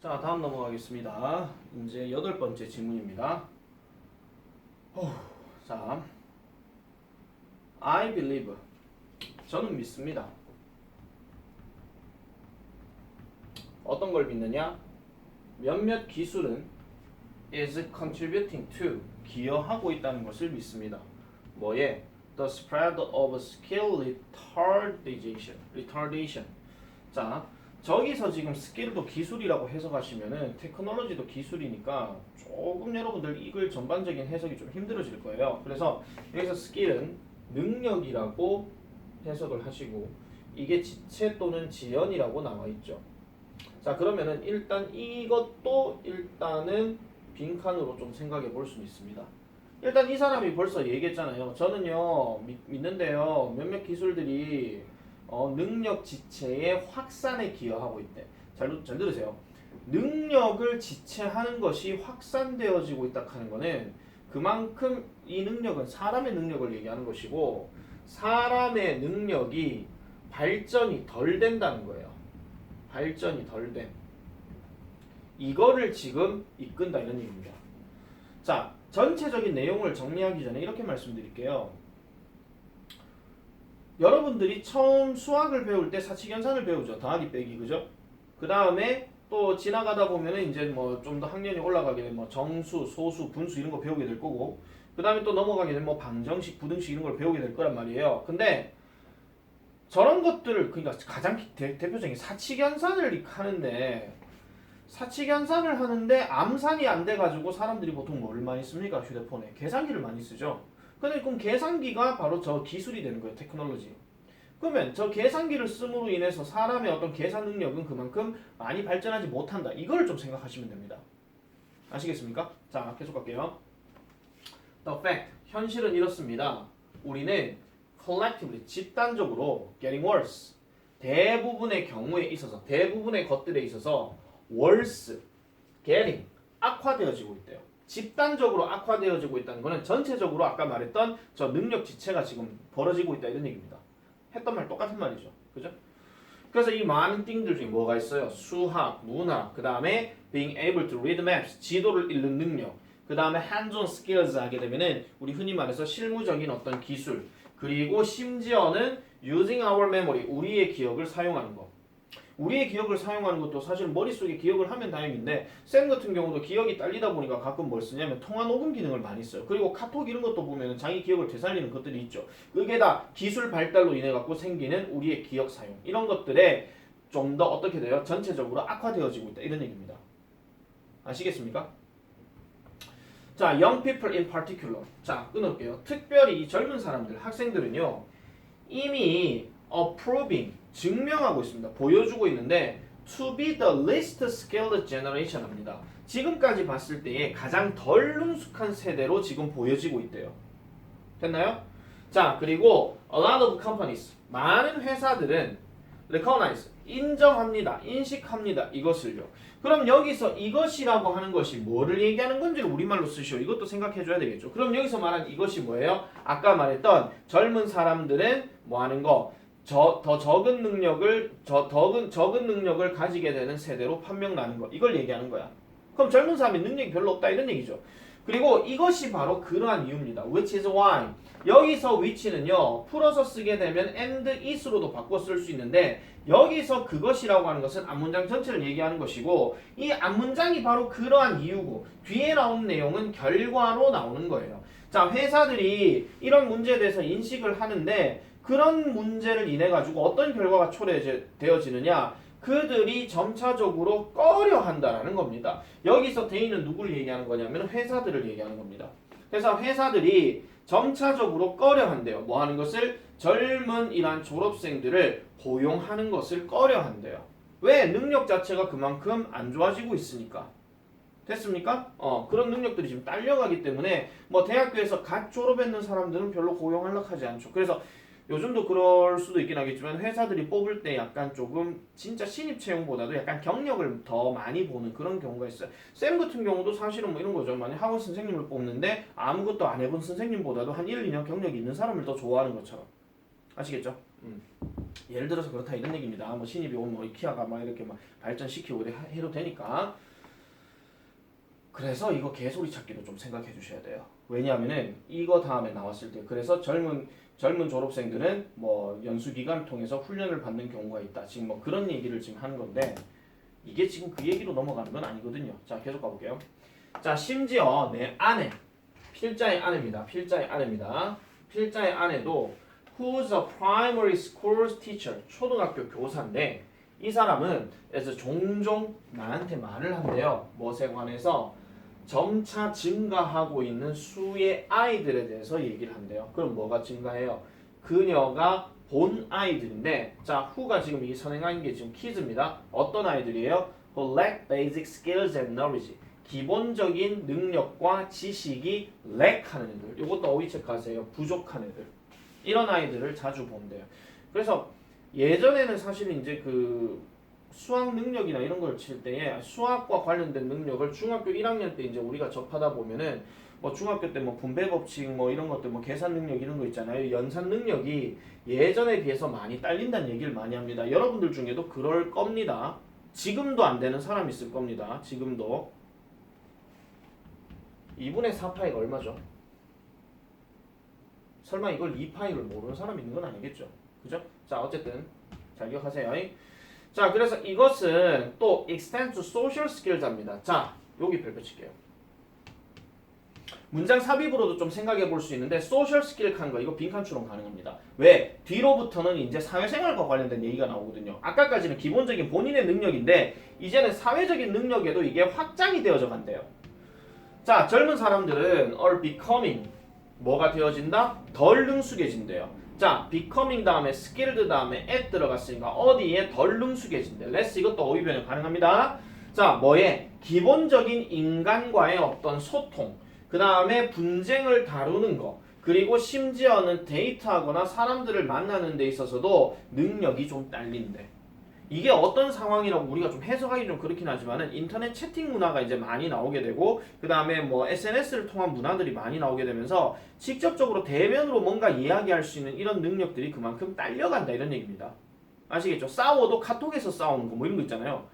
자, 다음 넘어가겠습니다. 이제 8번째 질문입니다. 자, I believe. 저는 믿습니다. 어떤 걸 믿느냐? 몇몇 기술은 is contributing to, 기여하고 있다는 것을 믿습니다. 뭐에? The spread of skill retardation. 자, 저기서 지금 스킬도 기술이라고 해석하시면은 테크놀로지도 기술이니까 조금 여러분들 이걸 전반적인 해석이 좀 힘들어질 거예요. 그래서 여기서 스킬은 능력이라고 해석을 하시고 이게 지체 또는 지연이라고 나와 있죠. 자, 그러면은 일단 이것도 일단은 빈칸으로 좀 생각해 볼 수 있습니다. 일단 이 사람이 벌써 얘기했잖아요. 저는요 믿는데요 몇몇 기술들이 능력 지체의 확산에 기여하고 있대. 잘 들으세요. 능력을 지체하는 것이 확산되어지고 있다 하는 거는 그만큼 이 능력은 사람의 능력을 얘기하는 것이고 사람의 능력이 발전이 덜 된다는 거예요. 발전이 덜 됨. 이거를 지금 이끈다 이런 얘기입니다. 자, 전체적인 내용을 정리하기 전에 이렇게 말씀드릴게요. 여러분들이 처음 수학을 배울 때 사칙연산을 배우죠. 더하기 빼기, 그죠? 그 다음에 또 지나가다 보면은 이제 뭐 좀 더 학년이 올라가게 되면 뭐 정수, 소수, 분수 이런 거 배우게 될 거고, 그 다음에 또 넘어가게 되면 뭐 방정식, 부등식 이런 걸 배우게 될 거란 말이에요. 근데 저런 것들을 그러니까 가장 대표적인 사칙연산을 하는데 암산이 안 돼가지고 사람들이 보통 뭘 많이 씁니까? 휴대폰에 계산기를 많이 쓰죠. 근데 그럼 계산기가 바로 저 기술이 되는 거예요. 테크놀로지. 그러면 저 계산기를 씀으로 인해서 사람의 어떤 계산 능력은 그만큼 많이 발전하지 못한다. 이걸 좀 생각하시면 됩니다. 아시겠습니까? 자, 계속 갈게요. The fact, 현실은 이렇습니다. 우리는 collectively, 집단적으로 getting worse. 대부분의 경우에 있어서, 대부분의 것들에 있어서 worse, getting, 악화되어지고 있대요. 집단적으로 악화되어지고 있다는 것은 전체적으로 아까 말했던 저 능력 지체가 지금 벌어지고 있다 이런 얘기입니다. 했던 말 똑같은 말이죠. 그죠? 그래서 이 많은 띵들 중에 뭐가 있어요? 수학, 문학, 그 다음에 being able to read maps, 지도를 읽는 능력, 그 다음에 hands-on skills 하게 되면은 우리 흔히 말해서 실무적인 어떤 기술, 그리고 심지어는 using our memory, 우리의 기억을 사용하는 거. 우리의 기억을 사용하는 것도 사실 머릿속에 기억을 하면 다행인데 쌤 같은 경우도 기억이 딸리다 보니까 가끔 뭘 쓰냐면 통화 녹음 기능을 많이 써요. 그리고 카톡 이런 것도 보면 자기 기억을 되살리는 것들이 있죠. 그게 다 기술 발달로 인해 갖고 생기는 우리의 기억 사용 이런 것들에 좀 더 어떻게 돼요? 전체적으로 악화되어지고 있다 이런 얘기입니다. 아시겠습니까? 자, young people in particular. 자, 끊을게요. 특별히 이 젊은 사람들, 학생들은요 이미 proving, 증명하고 있습니다. 보여주고 있는데 to be the least skilled generation 합니다. 지금까지 봤을 때에 가장 덜 능숙한 세대로 지금 보여지고 있대요. 됐나요? 자, 그리고 a lot of companies, 많은 회사들은 recognize, 인정합니다. 인식합니다. 이것을요. 그럼 여기서 이것이라고 하는 것이 뭐를 얘기하는 건지를 우리말로 쓰시오. 이것도 생각해 줘야 되겠죠. 그럼 여기서 말한 이것이 뭐예요? 아까 말했던 젊은 사람들은 뭐 하는 거? 더 적은 능력을 적은 능력을 가지게 되는 세대로 판명나는 거. 이걸 얘기하는 거야. 그럼 젊은 사람이 능력이 별로 없다 이런 얘기죠. 그리고 이것이 바로 그러한 이유입니다. Which is why. 여기서 which는요. 풀어서 쓰게 되면 and is로도 바꿔 쓸 수 있는데 여기서 그것이라고 하는 것은 앞문장 전체를 얘기하는 것이고 이 앞문장이 바로 그러한 이유고 뒤에 나오는 내용은 결과로 나오는 거예요. 자, 회사들이 이런 문제에 대해서 인식을 하는데 그런 문제를 인해 가지고 어떤 결과가 초래되어지느냐? 그들이 점차적으로 꺼려 한다라는 겁니다. 여기서 대인은 누구를 얘기하는 거냐면 회사들을 얘기하는 겁니다. 그래서 회사들이 점차적으로 꺼려 한대요. 뭐 하는 것을? 젊은 이란 졸업생들을 고용하는 것을 꺼려 한대요. 왜? 능력 자체가 그만큼 안 좋아지고 있으니까. 됐습니까? 그런 능력들이 지금 딸려가기 때문에 뭐 대학교에서 갓 졸업했는 사람들은 별로 고용하려고 하지 않죠. 그래서 요즘도 그럴 수도 있긴 하겠지만 회사들이 뽑을 때 약간 조금 진짜 신입 채용보다도 약간 경력을 더 많이 보는 그런 경우가 있어요. 쌤 같은 경우도 사실은 뭐 이런 거죠. 만약 학원 선생님을 뽑는데 아무것도 안 해본 선생님보다도 한 1, 2년 경력이 있는 사람을 더 좋아하는 것처럼. 아시겠죠? 예를 들어서 그렇다 이런 얘기입니다. 뭐 신입이 오면 뭐 이케아가 막 이렇게 막 발전시키고 이래 해도 되니까. 그래서 이거 개소리 찾기도 좀 생각해 주셔야 돼요. 왜냐하면은 이거 다음에 나왔을 때 그래서 젊은 졸업생들은 뭐 연수 기간 통해서 훈련을 받는 경우가 있다. 지금 뭐 그런 얘기를 지금 하는 건데 이게 지금 그 얘기로 넘어가는 건 아니거든요. 자, 계속 가볼게요. 자, 심지어 내 아내, 필자의 아내입니다. 필자의 아내입니다. 필자의 아내도 who's a primary school teacher, 초등학교 교사인데 이 사람은 그래서 종종 나한테 말을 한대요. 무엇에 관해서 점차 증가하고 있는 수의 아이들에 대해서 얘기를 한대요. 그럼 뭐가 증가해요? 그녀가 본 아이들인데, 자, who가 지금 이 선행한 게 지금 kids입니다. 어떤 아이들이에요? who lack basic skills and knowledge. 기본적인 능력과 지식이 lack하는 애들. 이것도 어휘 체크하세요. 부족한 애들. 이런 아이들을 자주 본대요. 그래서 예전에는 사실 이제 그 수학 능력이나 이런 걸 칠 때에 수학과 관련된 능력을 중학교 1학년 때 이제 우리가 접하다 보면은 뭐 중학교 때 뭐 분배 법칙 뭐 이런 것들 뭐 계산 능력 이런 거 있잖아요. 연산 능력이 예전에 비해서 많이 딸린다는 얘기를 많이 합니다. 여러분들 중에도 그럴 겁니다. 지금도 안 되는 사람 있을 겁니다. 지금도 2분의 4파이가 얼마죠? 설마 이걸 2파이를 모르는 사람 있는 건 아니겠죠? 그죠? 자, 어쨌든 잘 기억하세요. 자, 그래서 이것은 또 extend to social skills입니다. 자, 여기 별표 칠게요. 문장 삽입으로도 좀 생각해 볼 수 있는데 social skill 칸 거 이거 빈칸 추론 가능합니다. 왜? 뒤로부터는 이제 사회생활과 관련된 얘기가 나오거든요. 아까까지는 기본적인 본인의 능력인데 이제는 사회적인 능력에도 이게 확장이 되어져 간대요. 자, 젊은 사람들은 are becoming 뭐가 되어진다? 덜 능숙해진대요. 자, becoming 다음에 skilled 다음에 at 들어갔으니까 어디에 덜 능숙해진대. less 이것도 어휘 변형 가능합니다. 자, 뭐에? 기본적인 인간과의 어떤 소통, 그 다음에 분쟁을 다루는 거, 그리고 심지어는 데이트하거나 사람들을 만나는 데 있어서도 능력이 좀 딸린대. 이게 어떤 상황이라고 우리가 좀 해석하기 좀 그렇긴 하지만은 인터넷 채팅 문화가 이제 많이 나오게 되고 그 다음에 뭐 SNS를 통한 문화들이 많이 나오게 되면서 직접적으로 대면으로 뭔가 이야기할 수 있는 이런 능력들이 그만큼 딸려간다 이런 얘기입니다. 아시겠죠? 싸워도 카톡에서 싸우는 거 뭐 이런 거 있잖아요.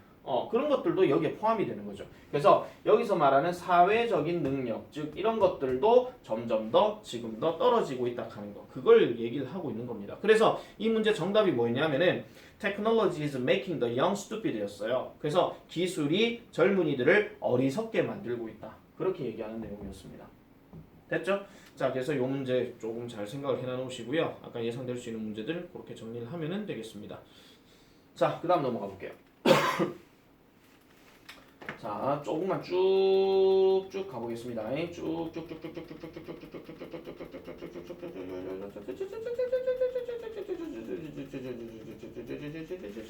그런 것들도 여기에 포함이 되는 거죠. 그래서 여기서 말하는 사회적인 능력, 즉 이런 것들도 점점 더 지금 더 떨어지고 있다 하는 거. 그걸 얘기를 하고 있는 겁니다. 그래서 이 문제 정답이 뭐였냐면은 Technology is making the young stupid 였어요. 그래서 기술이 젊은이들을 어리석게 만들고 있다. 그렇게 얘기하는 내용이었습니다. 됐죠? 자, 그래서 이 문제 조금 잘 생각을 해놔 놓으시고요. 아까 예상될 수 있는 문제들 그렇게 정리를 하면 되겠습니다. 자, 그 다음 넘어가 볼게요. 자, 조금만 쭉쭉 가보겠습니다.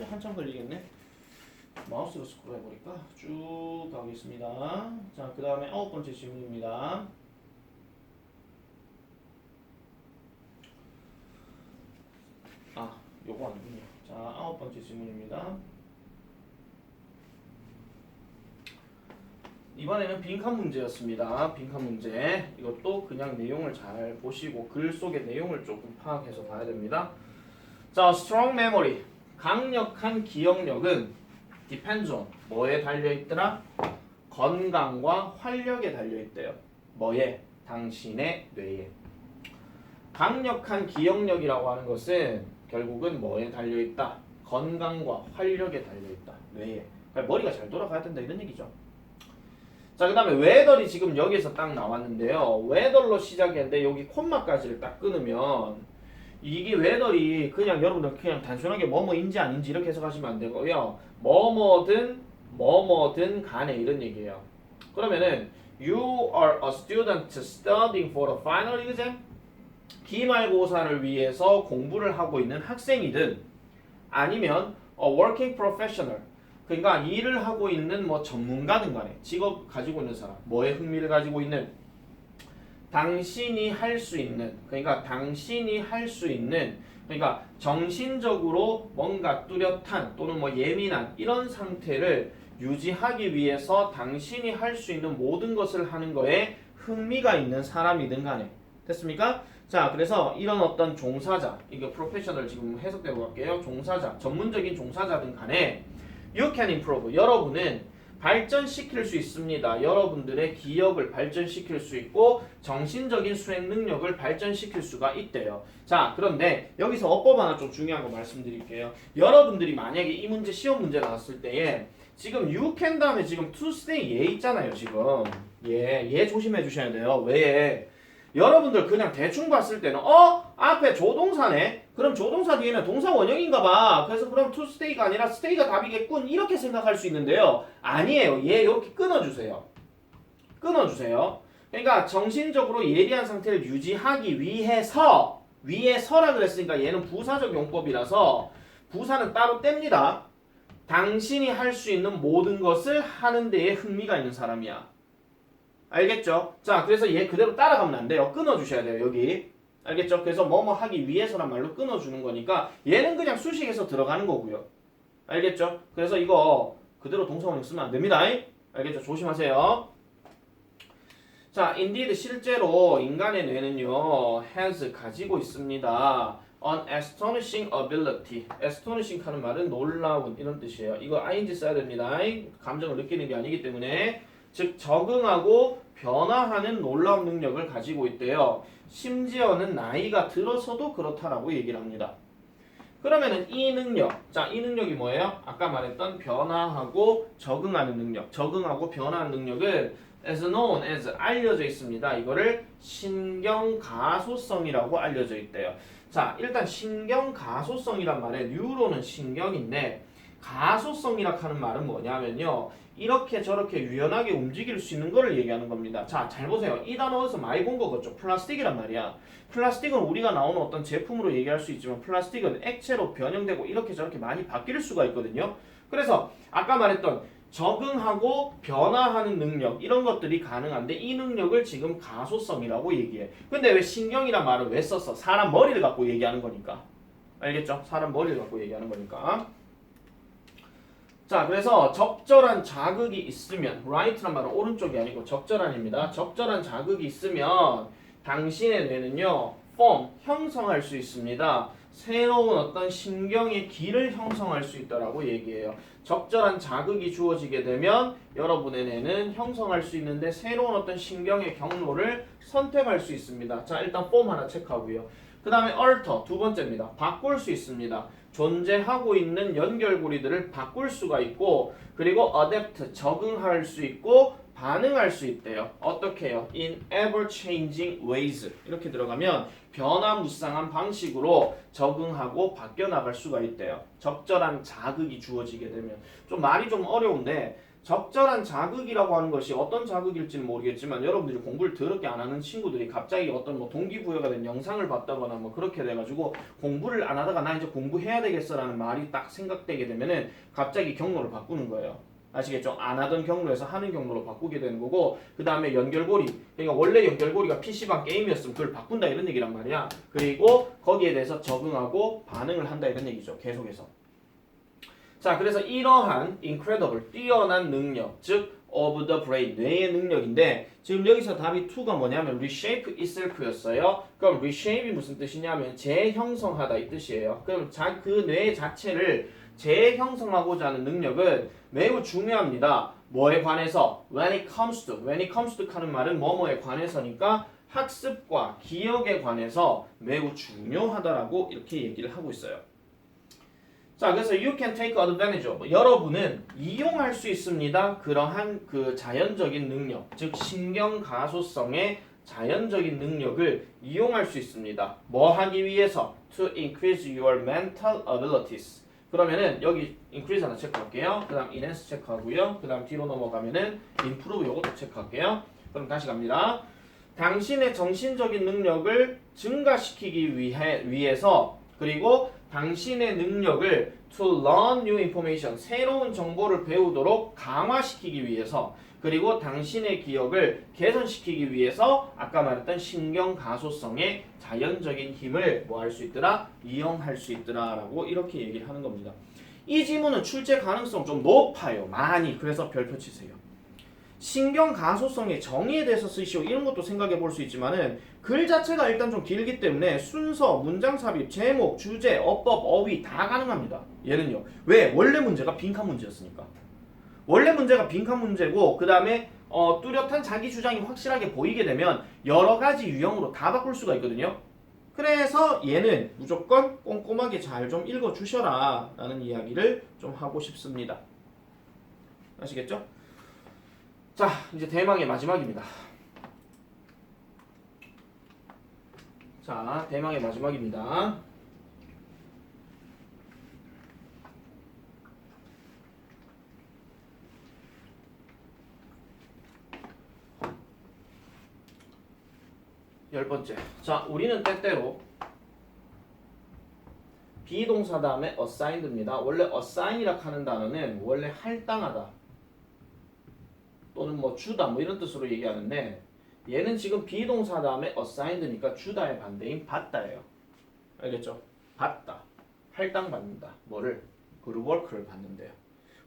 한참 걸리겠네. 마우스로 스크롤 해버릴까? 쭉 가겠습니다. 자, 그 다음에 9번째 질문입니다. 요거 아니군요. 자, 9번째 질문입니다. 이번에는 빈칸 문제였습니다. 빈칸 문제. 이것도 그냥 내용을 잘 보시고 글 속의 내용을 조금 파악해서 봐야 됩니다. 자, strong memory. 강력한 기억력은 depends on 뭐에 달려있더라? 건강과 활력에 달려있대요. 뭐에? 당신의 뇌에. 강력한 기억력이라고 하는 것은 결국은 뭐에 달려있다? 건강과 활력에 달려있다. 뇌에. 그러니까 머리가 잘 돌아가야 된다 이런 얘기죠. 자, 그 다음에 웨더리 지금 여기서 딱 나왔는데요. 웨더로 시작했는데 여기 콤마까지를 딱 끊으면 이게 웨더리 그냥 여러분들 그냥 단순하게 뭐뭐인지 아닌지 이렇게 해석하시면 안 되고요. 뭐뭐든 간에 이런 얘기예요. 그러면은 You are a student studying for a final exam? 기말고사를 위해서 공부를 하고 있는 학생이든 아니면 a working professional 그러니까 일을 하고 있는 뭐 전문가든 간에 직업 가지고 있는 사람 뭐에 흥미를 가지고 있는 당신이 할 수 있는 그러니까 정신적으로 뭔가 뚜렷한 또는 뭐 예민한 이런 상태를 유지하기 위해서 당신이 할 수 있는 모든 것을 하는 거에 흥미가 있는 사람이든 간에 됐습니까? 자, 그래서 이런 어떤 종사자, 이게 프로페셔널 지금 해석대로 갈게요. 종사자, 전문적인 종사자든 간에 you can improve. 여러분은 발전시킬 수 있습니다. 여러분들의 기억을 발전시킬 수 있고 정신적인 수행 능력을 발전시킬 수가 있대요. 자, 그런데 여기서 어법 하나 좀 중요한 거 말씀드릴게요. 여러분들이 만약에 이 문제 시험 문제 나왔을 때에 지금 you can 다음에 지금 to stay 얘 있잖아요. 지금 얘 조심해 주셔야 돼요. 왜? 여러분들 그냥 대충 봤을 때는 앞에 조동사네? 그럼 조동사 뒤에는 동사 원형인가 봐. 그래서 그럼 to stay가 아니라 stay가 답이겠군. 이렇게 생각할 수 있는데요. 아니에요. 얘 이렇게 끊어주세요. 끊어주세요. 그러니까 정신적으로 예리한 상태를 유지하기 위해서라 그랬으니까 얘는 부사적 용법이라서 부사는 따로 뗍니다. 당신이 할 수 있는 모든 것을 하는 데에 흥미가 있는 사람이야. 알겠죠? 자, 그래서 얘 그대로 따라가면 안 돼요. 끊어주셔야 돼요, 여기. 알겠죠? 그래서 뭐뭐 하기 위해서란 말로 끊어주는 거니까 얘는 그냥 수식에서 들어가는 거고요. 알겠죠? 그래서 이거 그대로 동사원형 쓰면 안 됩니다. 알겠죠? 조심하세요. 자, indeed 실제로 인간의 뇌는요, has 가지고 있습니다. An astonishing ability. astonishing 하는 말은 놀라운 이런 뜻이에요. 이거 ing 써야 됩니다. 감정을 느끼는 게 아니기 때문에. 즉 적응하고 변화하는 놀라운 능력을 가지고 있대요. 심지어는 나이가 들어서도 그렇다라고 얘기를 합니다. 그러면은 이 능력, 자, 이 능력이 뭐예요? 아까 말했던 변화하고 적응하는 능력, 적응하고 변화하는 능력은 as known as 알려져 있습니다. 이거를 신경가소성이라고 알려져 있대요. 자, 일단 신경가소성이란 말에 뉴로는 신경인데 가소성이라 하는 말은 뭐냐면요, 이렇게 저렇게 유연하게 움직일 수 있는 거를 얘기하는 겁니다. 자, 잘 보세요. 이 단어 어디서 많이 본 거겠죠? 플라스틱이란 말이야. 플라스틱은 우리가 나오는 어떤 제품으로 얘기할 수 있지만 플라스틱은 액체로 변형되고 이렇게 저렇게 많이 바뀔 수가 있거든요. 그래서 아까 말했던 적응하고 변화하는 능력, 이런 것들이 가능한데 이 능력을 지금 가소성이라고 얘기해. 근데 왜 신경이란 말을 왜 썼어? 사람 머리를 갖고 얘기하는 거니까. 알겠죠? 사람 머리를 갖고 얘기하는 거니까. 자, 그래서 적절한 자극이 있으면, right란 말은 오른쪽이 아니고 적절한입니다. 적절한 자극이 있으면 당신의 뇌는요, form, 형성할 수 있습니다. 새로운 어떤 신경의 길을 형성할 수 있다라고 얘기해요. 적절한 자극이 주어지게 되면 여러분의 뇌는 형성할 수 있는데 새로운 어떤 신경의 경로를 선택할 수 있습니다. 자, 일단 form 하나 체크하고요. 그 다음에 alter, 두 번째입니다. 바꿀 수 있습니다. 존재하고 있는 연결고리들을 바꿀 수가 있고, 그리고 adapt, 적응할 수 있고 반응할 수 있대요. 어떻게 해요? In ever-changing ways. 이렇게 들어가면 변화무쌍한 방식으로 적응하고 바뀌어 나갈 수가 있대요. 적절한 자극이 주어지게 되면. 좀 말이 좀 어려운데 적절한 자극이라고 하는 것이 어떤 자극일지는 모르겠지만 여러분들이 공부를 더럽게 안 하는 친구들이 갑자기 어떤 뭐 동기부여가 된 영상을 봤다거나 뭐 그렇게 돼가지고 공부를 안 하다가 나 이제 공부해야 되겠어라는 말이 딱 생각되게 되면은 갑자기 경로를 바꾸는 거예요. 아시겠죠? 안 하던 경로에서 하는 경로로 바꾸게 되는 거고, 그 다음에 연결고리, 그러니까 원래 연결고리가 PC방 게임이었으면 그걸 바꾼다 이런 얘기란 말이야. 그리고 거기에 대해서 적응하고 반응을 한다 이런 얘기죠. 계속해서. 자, 그래서 이러한 incredible, 뛰어난 능력, 즉 of the brain, 뇌의 능력인데 지금 여기서 답이 2가 뭐냐면 reshape itself였어요. 그럼 reshape이 무슨 뜻이냐면 재형성하다 이 뜻이에요. 그럼 그 뇌 자체를 재형성하고자 하는 능력은 매우 중요합니다. 뭐에 관해서? When it comes to 하는 말은 뭐뭐에 관해서니까 학습과 기억에 관해서 매우 중요하다라고 이렇게 얘기를 하고 있어요. 자, 그래서 you can take advantage of, 여러분은 이용할 수 있습니다. 그러한 그 자연적인 능력, 즉 신경가소성의 자연적인 능력을 이용할 수 있습니다. 뭐 하기 위해서? To increase your mental abilities. 그러면은 여기 increase 하나 체크할게요. 그 다음 enhance 체크하고요. 그 다음 뒤로 넘어가면은 improve 요것도 체크할게요. 그럼 다시 갑니다. 당신의 정신적인 능력을 증가시키기 위해서, 그리고 당신의 능력을 to learn new information, 새로운 정보를 배우도록 강화시키기 위해서, 그리고 당신의 기억을 개선시키기 위해서 아까 말했던 신경가소성의 자연적인 힘을 뭐 할 수 있더라? 이용할 수 있더라 라고 이렇게 얘기를 하는 겁니다. 이 지문은 출제 가능성 좀 높아요. 많이. 그래서 별표 치세요. 신경 가소성의 정의에 대해서 쓰시오 이런 것도 생각해 볼 수 있지만은 글 자체가 일단 좀 길기 때문에 순서, 문장 삽입, 제목, 주제, 어법, 어휘 다 가능합니다. 얘는요. 왜? 원래 문제가 빈칸 문제였으니까. 원래 문제가 빈칸 문제고 그 다음에 뚜렷한 자기 주장이 확실하게 보이게 되면 여러 가지 유형으로 다 바꿀 수가 있거든요. 그래서 얘는 무조건 꼼꼼하게 잘 좀 읽어 주셔라 라는 이야기를 좀 하고 싶습니다. 아시겠죠? 자, 이제 대망의 마지막입니다. 자, 대망의 마지막입니다. 열 번째. 자, 우리는 때때로 비동사 다음에 assigned입니다. 원래 assign이라 하는 단어는 원래 할당하다 또는 뭐 주다 뭐 이런 뜻으로 얘기하는데 얘는 지금 비동사 다음에 assigned니까 주다의 반대인 받다예요. 알겠죠? 받다. 할당받는다. 뭐를? 그룹워크를 받는데요.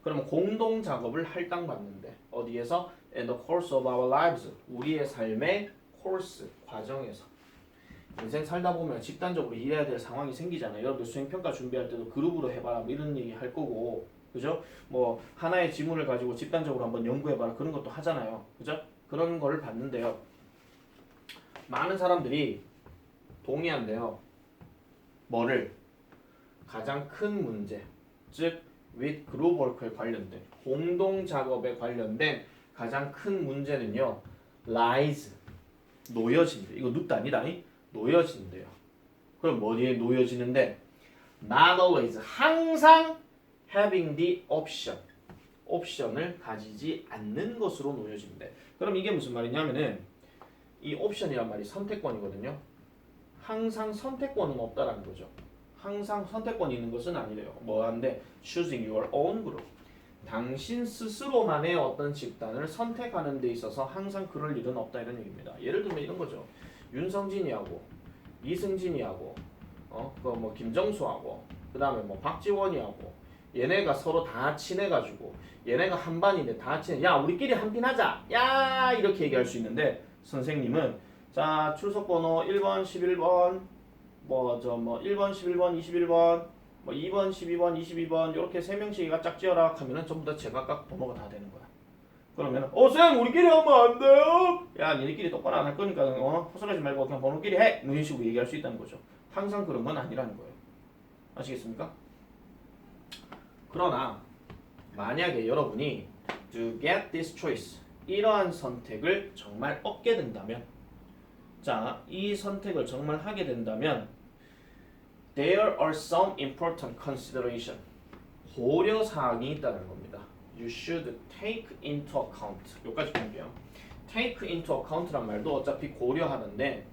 그러면 공동 작업을 할당받는데 어디에서? In the course of our lives. 우리의 삶의 코스, 과정에서. 인생 살다 보면 집단적으로 일해야 될 상황이 생기잖아요. 여러분들 수행평가 준비할 때도 그룹으로 해봐라 뭐 이런 얘기 할 거고, 그죠? 뭐 하나의 지문을 가지고 집단적으로 한번 연구해봐라 그런 것도 하잖아요. 그죠? 그런 걸 봤는데요. 많은 사람들이 동의한대요. 뭐를? 가장 큰 문제, 즉 with group work에 관련된 공동 작업에 관련된 가장 큰 문제는요. lies, 놓여진대. 이거 눕다 아니다. 놓여진대요. 그럼 어디에 놓여지는데? Not always, 항상 having the option, 옵션을 가지지 않는 것으로 놓여진대. 그럼 이게 무슨 말이냐면은 이 옵션이란 말이 선택권이거든요. 항상 선택권은 없다라는 거죠. 항상 선택권이 있는 것은 아니래요. 뭐한데? Choosing your own group. 당신 스스로만의 어떤 집단을 선택하는 데 있어서 항상 그럴 일은 없다 이런 얘기입니다. 예를 들면 이런 거죠. 윤성진이하고 이승진이하고 뭐 김정수하고 그 다음에 뭐 박지원이하고 얘네가 서로 다 친해가지고 얘네가 한 반인데 다 친해. 야 우리끼리 한 핀 하자. 야 이렇게 얘기할 수 있는데 선생님은 자 출석번호 1번 11번 뭐 1번 11번 21번 뭐 2번 12번 22번 이렇게 세 명씩이가 짝지어라 하면은 전부 다 제각각 번호가 다 되는 거야. 그러면 쌤 우리끼리 하면 안 돼요? 야 니네끼리 똑바로 안 할 거니까 헛소리하지 말고 그냥 번호끼리 해! 뭐 이런 식으로 얘기할 수 있다는 거죠. 항상 그런 건 아니라는 거예요. 아시겠습니까? 그러나 만약에 여러분이 to get this choice 이러한 선택을 정말 얻게 된다면 자, 이 선택을 정말 하게 된다면 there are some important consideration 고려사항이 있다는 겁니다. You should take into account 여기까지 볼게요. take into account란 말도 어차피 고려하는데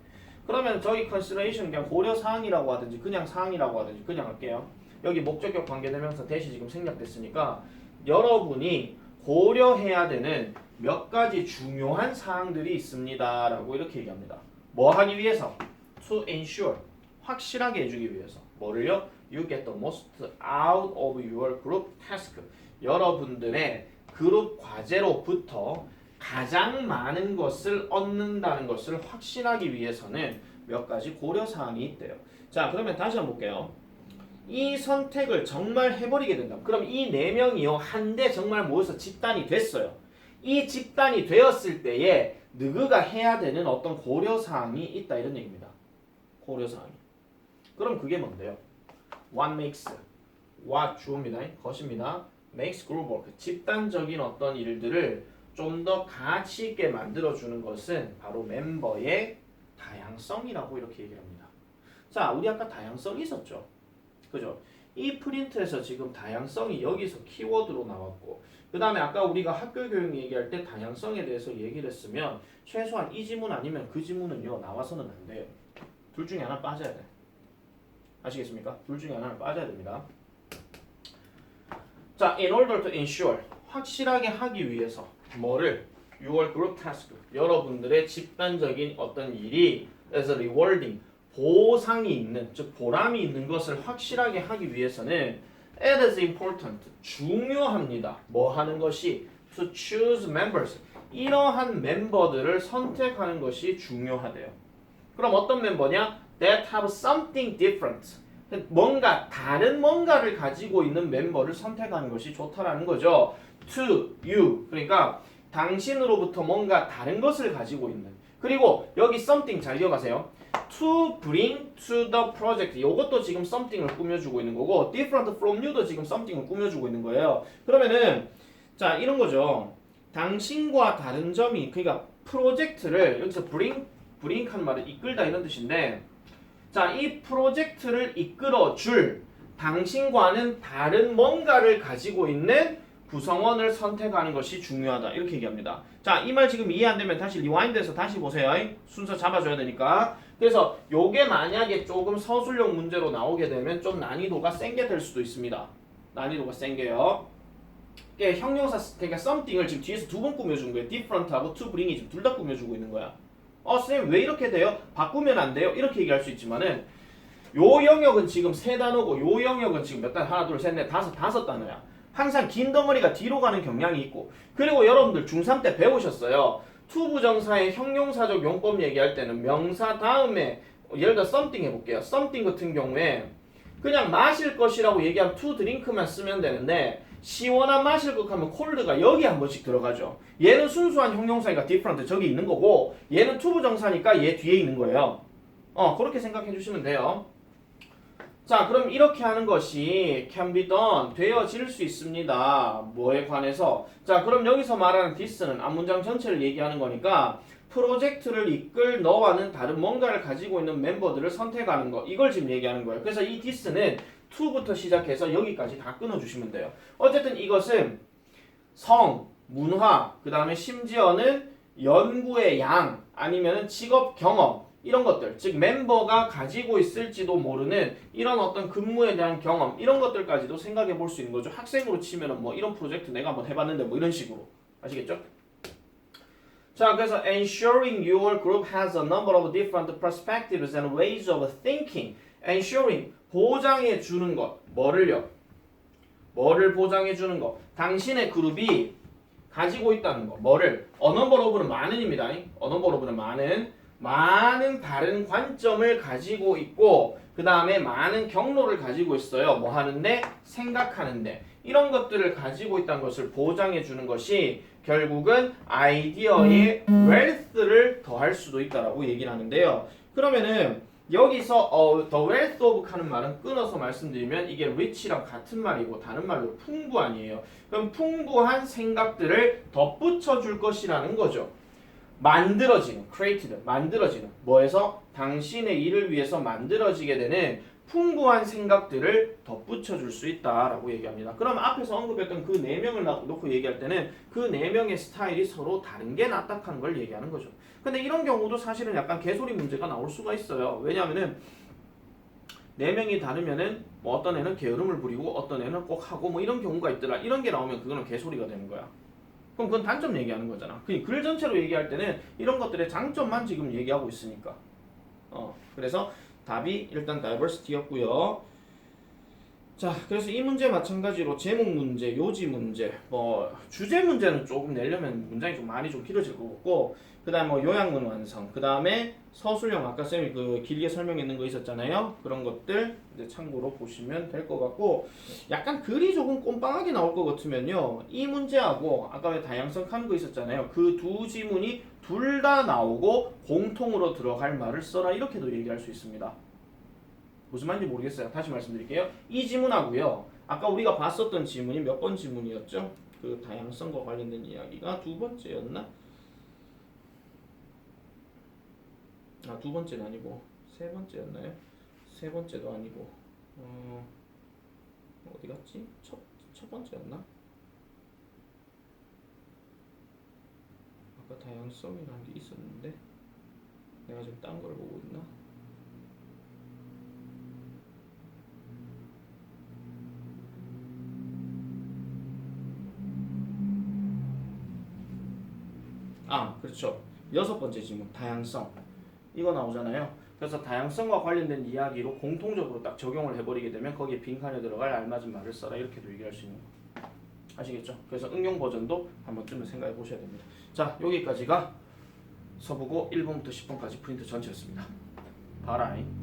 그러면 저기 consideration 그냥 고려사항이라고 하든지 그냥 사항이라고 하든지 그냥 할게요. 여기 목적격 관계대명사 대시 지금 생략됐으니까 여러분이 고려해야 되는 몇 가지 중요한 사항들이 있습니다 라고 이렇게 얘기합니다. 뭐 하기 위해서? To ensure 확실하게 해주기 위해서 뭐를요? You get the most out of your group task 여러분들의 그룹 과제로부터 가장 많은 것을 얻는다는 것을 확신하기 위해서는 몇 가지 고려사항이 있대요. 자 그러면 다시 한번 볼게요. 이 선택을 정말 해버리게 된다. 그럼 이 네 명이요 한데 정말 모여서 집단이 됐어요. 이 집단이 되었을 때에 너희가 해야 되는 어떤 고려사항이 있다 이런 얘기입니다. 고려사항이. 그럼 그게 뭔데요? What makes, what 주어입니다. 것입니다. makes group work. 집단적인 어떤 일들을 좀 더 가치 있게 만들어주는 것은 바로 멤버의 다양성이라고 이렇게 얘기를 합니다. 자, 우리 아까 다양성이 있었죠. 그죠? 이 프린트에서 지금 다양성이 여기서 키워드로 나왔고 그 다음에 아까 우리가 학교 교육 얘기할 때 다양성에 대해서 얘기를 했으면 최소한 이 지문 아니면 그 지문은요 나와서는 안 돼요. 둘 중에 하나 빠져야 돼. 아시겠습니까? 둘 중에 하나는 빠져야 됩니다. 자, in order to ensure 확실하게 하기 위해서 뭐를? Your group task 여러분들의 집단적인 어떤 일이 as a rewarding 보상이 있는 즉 보람이 있는 것을 확실하게 하기 위해서는 it is important 중요합니다. 뭐 하는 것이 to choose members 이러한 멤버들을 선택하는 것이 중요하대요. 그럼 어떤 멤버냐? That have something different. 뭔가 다른 뭔가를 가지고 있는 멤버를 선택하는 것이 좋다라는 거죠. To you. 그러니까 당신으로부터 뭔가 다른 것을 가지고 있는. 그리고 여기 something 잘 기억하세요. To bring to the project. 이것도 지금 something을 꾸며주고 있는 거고 different from you도 지금 something을 꾸며주고 있는 거예요. 그러면은 자 이런 거죠. 당신과 다른 점이 그러니까 프로젝트를 여기서 bring 하는 말은 이끌다 이런 뜻인데 자, 이 프로젝트를 이끌어줄 당신과는 다른 뭔가를 가지고 있는 구성원을 선택하는 것이 중요하다. 이렇게 얘기합니다. 자, 이 말 지금 이해 안 되면 다시 리와인드해서 다시 보세요. 순서 잡아줘야 되니까. 그래서 요게 만약에 조금 서술형 문제로 나오게 되면 좀 난이도가 센 게 될 수도 있습니다. 난이도가 센 게요. 형용사, 그러니까 something을 지금 뒤에서 두 번 꾸며준 거예요. different하고 to bring이 지금 둘 다 꾸며주고 있는 거야. 선생님 왜 이렇게 돼요? 바꾸면 안 돼요? 이렇게 얘기할 수 있지만은 요 영역은 지금 세 단어고 요 영역은 지금 몇 단어? 하나, 둘, 셋, 넷, 다섯 단어야. 항상 긴 덩어리가 뒤로 가는 경향이 있고 그리고 여러분들 중3 때 배우셨어요. 투부정사의 형용사적 용법 얘기할 때는 명사 다음에 예를 들어 something 해볼게요. something 같은 경우에 그냥 마실 것이라고 얘기하면 to drink만 쓰면 되는데 시원한 마실 것 하면 cold가 여기 한 번씩 들어가죠. 얘는 순수한 형용사니까 different 저기 있는 거고 얘는 투부정사니까 얘 뒤에 있는 거예요. 그렇게 생각해 주시면 돼요. 자, 그럼 이렇게 하는 것이 can be done 되어질 수 있습니다. 뭐에 관해서? 자, 그럼 여기서 말하는 this는 앞문장 전체를 얘기하는 거니까 프로젝트를 이끌 너와는 다른 뭔가를 가지고 있는 멤버들을 선택하는 거 이걸 지금 얘기하는 거예요. 그래서 이 this는 to부터 시작해서 여기까지 다 끊어주시면 돼요. 어쨌든 이것은 성, 문화, 그 다음에 심지어는 연구의 양 아니면 직업 경험 이런 것들, 즉 멤버가 가지고 있을지도 모르는 이런 어떤 근무에 대한 경험 이런 것들까지도 생각해 볼 수 있는 거죠. 학생으로 치면은 뭐 이런 프로젝트 내가 한번 해봤는데 뭐 이런 식으로 아시겠죠? 자, 그래서 ensuring your group has a number of different perspectives and ways of thinking. ensuring 보장해 주는 것 뭐를요? 뭐를 보장해 주는 것? 당신의 그룹이 가지고 있다는 거 뭐를? a number of는 많은입니다. a number of는 많은 다른 관점을 가지고 있고 그 다음에 많은 경로를 가지고 있어요. 뭐 하는데? 생각하는데 이런 것들을 가지고 있다는 것을 보장해 주는 것이 결국은 아이디어의 wealth를 더할 수도 있다라고 얘기를 하는데요. 그러면은 여기서 the wealth of 하는 말은 끊어서 말씀드리면 이게 rich랑 같은 말이고 다른 말로 풍부한이에요. 그럼 풍부한 생각들을 덧붙여 줄 것이라는 거죠. 만들어지는, created, 만들어지는 뭐에서? 당신의 일을 위해서 만들어지게 되는 풍부한 생각들을 덧붙여 줄 수 있다라고 얘기합니다. 그럼 앞에서 언급했던 그 4명을 놓고 얘기할 때는 그 4명의 스타일이 서로 다른 게 납득한 걸 얘기하는 거죠. 근데 이런 경우도 사실은 약간 개소리 문제가 나올 수가 있어요. 왜냐하면은 4명이 다르면은 뭐 어떤 애는 게으름을 부리고 어떤 애는 꼭 하고 뭐 이런 경우가 있더라. 이런 게 나오면 그거는 개소리가 되는 거야. 그럼 그건 단점 얘기하는 거잖아. 글 전체로 얘기할 때는 이런 것들의 장점만 지금 얘기하고 있으니까. 그래서 답이 일단 diversity였고요. 자, 그래서 이 문제 마찬가지로 제목 문제, 요지 문제, 뭐 주제 문제는 조금 내려면 문장이 좀 많이 좀 길어질 것 같고, 그다음 뭐 요약문 완성, 그다음에 서술형 아까 쌤이 그 길게 설명했는 거 있었잖아요. 그런 것들 이제 참고로 보시면 될 것 같고, 약간 글이 조금 꼼빵하게 나올 것 같으면요, 이 문제하고 아까 왜 다양성 하는 거 있었잖아요. 그 두 지문이 둘 다 나오고 공통으로 들어갈 말을 써라 이렇게도 얘기할 수 있습니다. 무슨 말인지 모르겠어요. 다시 말씀드릴게요. 이 지문하고요. 아까 우리가 봤었던 지문이 몇 번 지문이었죠? 그 다양성과 관련된 이야기가 두 번째였나? 두 번째는 아니고 세 번째였나요? 세 번째도 아니고 어디 갔지? 첫 번째였나? 아까 다양성이라는 게 있었는데 내가 지금 딴 걸 보고 있나? 그렇죠. 6번째 지문 다양성 이거 나오잖아요. 그래서 다양성과 관련된 이야기로 공통적으로 딱 적용을 해버리게 되면 거기에 빈칸에 들어갈 알맞은 말을 써라 이렇게도 얘기할 수 있는 거. 아시겠죠? 그래서 응용 버전도 한 번쯤은 생각해 보셔야 됩니다. 자, 여기까지가 서부고 1번부터 10번까지 프린트 전체였습니다. 바라잉.